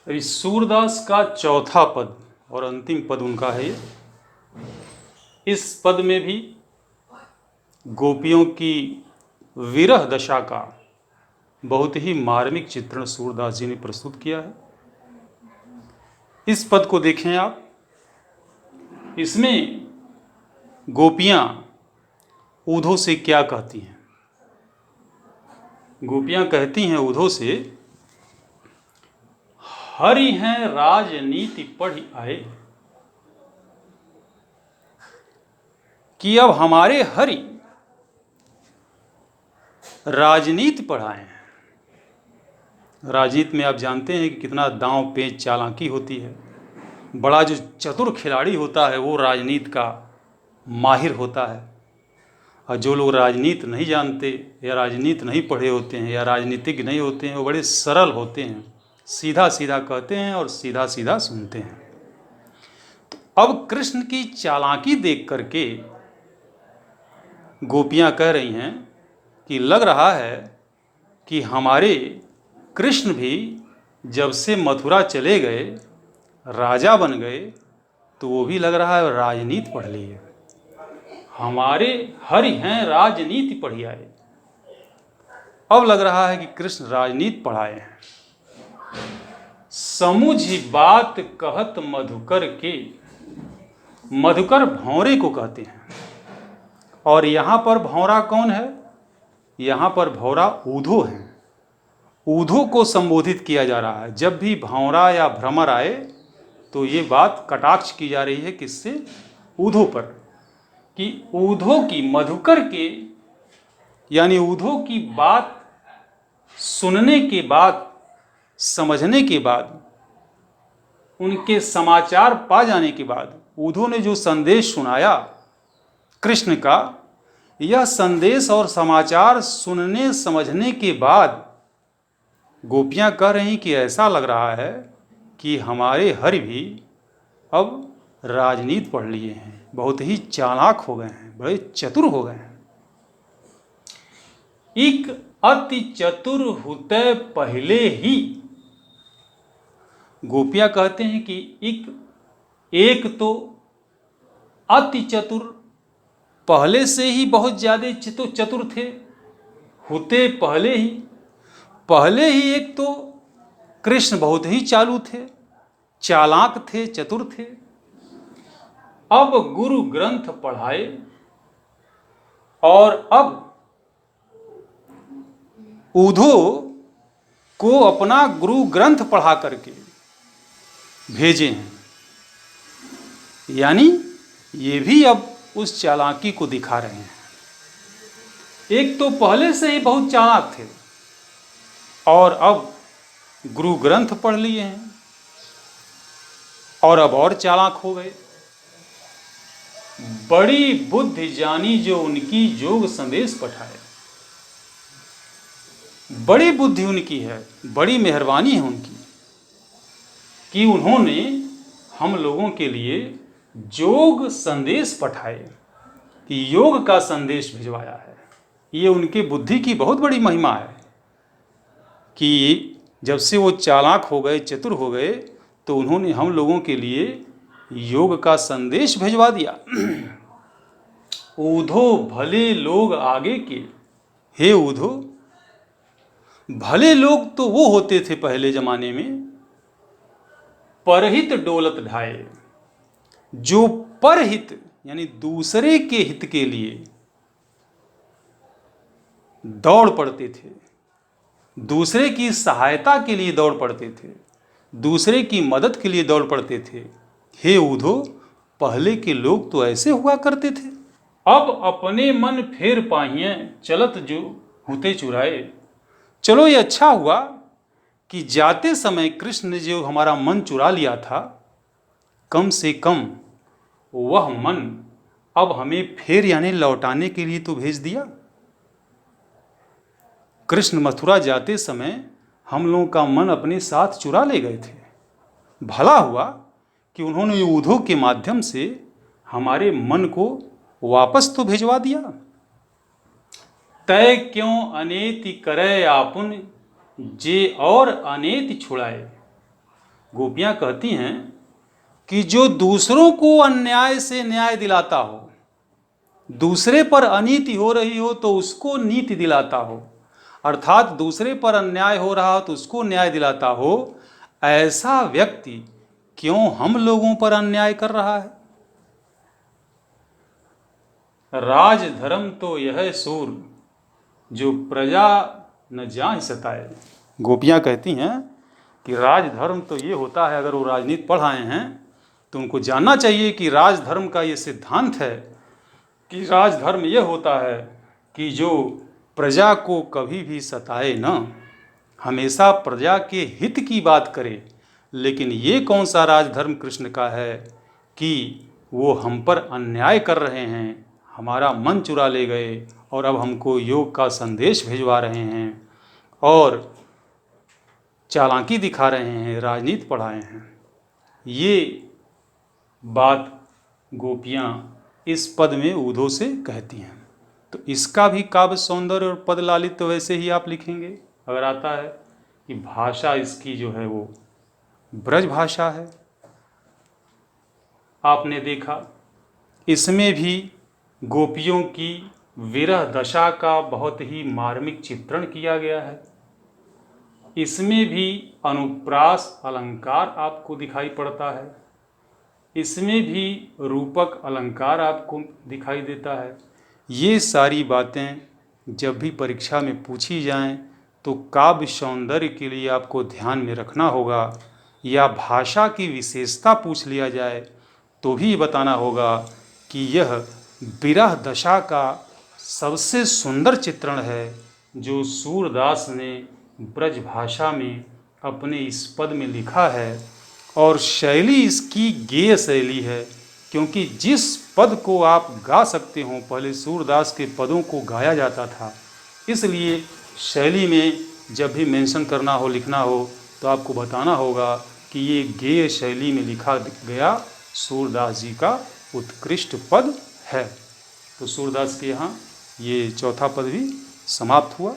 अभी सूरदास का चौथा पद और अंतिम पद उनका है ये। इस पद में भी गोपियों की विरह दशा का बहुत ही मार्मिक चित्रण सूरदास जी ने प्रस्तुत किया है। इस पद को देखें आप। इसमें गोपियां ऊधो से क्या कहती हैं? गोपियां कहती हैं ऊधो से, हरि हैं राजनीति पढ़ आए, कि अब हमारे हरि राजनीति पढ़ाए हैं। राजनीति में आप जानते हैं कि कितना दांव पेच चालाकी होती है। बड़ा जो चतुर खिलाड़ी होता है वो राजनीति का माहिर होता है, और जो लोग राजनीति नहीं जानते या राजनीति नहीं पढ़े होते हैं या राजनीतिज्ञ नहीं होते हैं, वो बड़े सरल होते हैं, सीधा सीधा कहते हैं और सीधा सीधा सुनते हैं। तो अब कृष्ण की चालाकी देख करके गोपियां कह रही हैं कि लग रहा है कि हमारे कृष्ण भी जब से मथुरा चले गए, राजा बन गए, तो वो भी लग रहा है राजनीति पढ़ ली है। हमारे हरि हैं राजनीति पढ़ी आए। अब लग रहा है कि कृष्ण राजनीति पढ़ाए हैं। समुझी बात कहत मधुकर के, मधुकर भौरे को कहते हैं। और यहां पर भौरा कौन है? यहां पर भौरा ऊधो है। ऊधो को संबोधित किया जा रहा है। जब भी भौरा या भ्रमर आए तो ये बात कटाक्ष की जा रही है किससे? ऊधो पर, कि ऊधो की, मधुकर के, यानी ऊधो की बात सुनने के बाद, समझने के बाद, उनके समाचार पा जाने के बाद, ऊधो ने जो संदेश सुनाया कृष्ण का, यह संदेश और समाचार सुनने समझने के बाद गोपियां कह रही कि ऐसा लग रहा है कि हमारे हरि भी अब राजनीति पढ़ लिए हैं, बहुत ही चालाक हो गए हैं, बड़े चतुर हो गए हैं। एक अति चतुर होते पहले ही, गोपियां कहते हैं कि एक तो अति चतुर, पहले से ही बहुत ज्यादा चतुर थे, होते पहले ही एक तो कृष्ण बहुत ही चालू थे, चालाक थे, चतुर थे। अब गुरु ग्रंथ पढ़ाए और अब ऊधो को अपना गुरु ग्रंथ पढ़ा करके भेजे हैं। यानी ये भी अब उस चालाकी को दिखा रहे हैं। एक तो पहले से ही बहुत चालाक थे और अब गुरु ग्रंथ पढ़ लिए हैं और अब और चालाक हो गए। बड़ी बुद्धि जानी जो उनकी जोग संदेश पठाए। बड़ी बुद्धि उनकी है, बड़ी मेहरबानी है उनकी कि उन्होंने हम लोगों के लिए जोग संदेश पठाए, कि योग का संदेश भिजवाया है। ये उनके बुद्धि की बहुत बड़ी महिमा है कि जब से वो चालाक हो गए, चतुर हो गए, तो उन्होंने हम लोगों के लिए योग का संदेश भिजवा दिया। ऊधो भले लोग आगे के, हे ऊधो, भले लोग तो वो होते थे पहले जमाने में, परहित डोलत ढाए, जो परहित यानी दूसरे के हित के लिए दौड़ पड़ते थे, दूसरे की सहायता के लिए दौड़ पड़ते थे, दूसरे की मदद के लिए दौड़ पड़ते थे। हे ऊधो, पहले के लोग तो ऐसे हुआ करते थे। अब अपने मन फेर पाहिए, चलत जो होते चुराए। चलो ये अच्छा हुआ कि जाते समय कृष्ण ने जो हमारा मन चुरा लिया था, कम से कम वह मन अब हमें फिर यानी लौटाने के लिए तो भेज दिया। कृष्ण मथुरा जाते समय हम लोगों का मन अपने साथ चुरा ले गए थे। भला हुआ कि उन्होंने ऊधो के माध्यम से हमारे मन को वापस तो भिजवा दिया। तय क्यों अनेति करे आपुन, जे और अनेति छुड़ाए। गोपियां कहती हैं कि जो दूसरों को अन्याय से न्याय दिलाता हो, दूसरे पर अनीति हो रही हो तो उसको नीति दिलाता हो, अर्थात दूसरे पर अन्याय हो रहा हो तो उसको न्याय दिलाता हो, ऐसा व्यक्ति क्यों हम लोगों पर अन्याय कर रहा है? राजधर्म तो यह सूर जो प्रजा न जाहि सताए। गोपियां कहती हैं कि राजधर्म तो ये होता है, अगर वो राजनीति पढ़ आए हैं तो उनको जानना चाहिए कि राजधर्म का ये सिद्धांत है कि राजधर्म ये होता है कि जो प्रजा को कभी भी सताए न, हमेशा प्रजा के हित की बात करे। लेकिन ये कौन सा राजधर्म कृष्ण का है कि वो हम पर अन्याय कर रहे हैं, हमारा मन चुरा ले गए और अब हमको योग का संदेश भिजवा रहे हैं और चालाकी दिखा रहे हैं, राजनीति पढ़ाए हैं। ये बात गोपियां इस पद में ऊधो से कहती हैं। तो इसका भी काव्य सौंदर्य और पद लालित्य वैसे ही आप लिखेंगे अगर आता है कि भाषा इसकी जो है वो ब्रज भाषा है। आपने देखा इसमें भी गोपियों की विरह दशा का बहुत ही मार्मिक चित्रण किया गया है। इसमें भी अनुप्रास अलंकार आपको दिखाई पड़ता है, इसमें भी रूपक अलंकार आपको दिखाई देता है। ये सारी बातें जब भी परीक्षा में पूछी जाएं तो काव्य सौंदर्य के लिए आपको ध्यान में रखना होगा, या भाषा की विशेषता पूछ लिया जाए तो भी बताना होगा कि यह विरह दशा का सबसे सुंदर चित्रण है जो सूरदास ने ब्रज भाषा में अपने इस पद में लिखा है। और शैली इसकी गेय शैली है, क्योंकि जिस पद को आप गा सकते हो पहले सूरदास के पदों को गाया जाता था, इसलिए शैली में जब भी मेंशन करना हो, लिखना हो, तो आपको बताना होगा कि ये गेय शैली में लिखा गया सूरदास जी का उत्कृष्ट पद है। तो सूरदास के यहाँ ये चौथा पद भी समाप्त हुआ।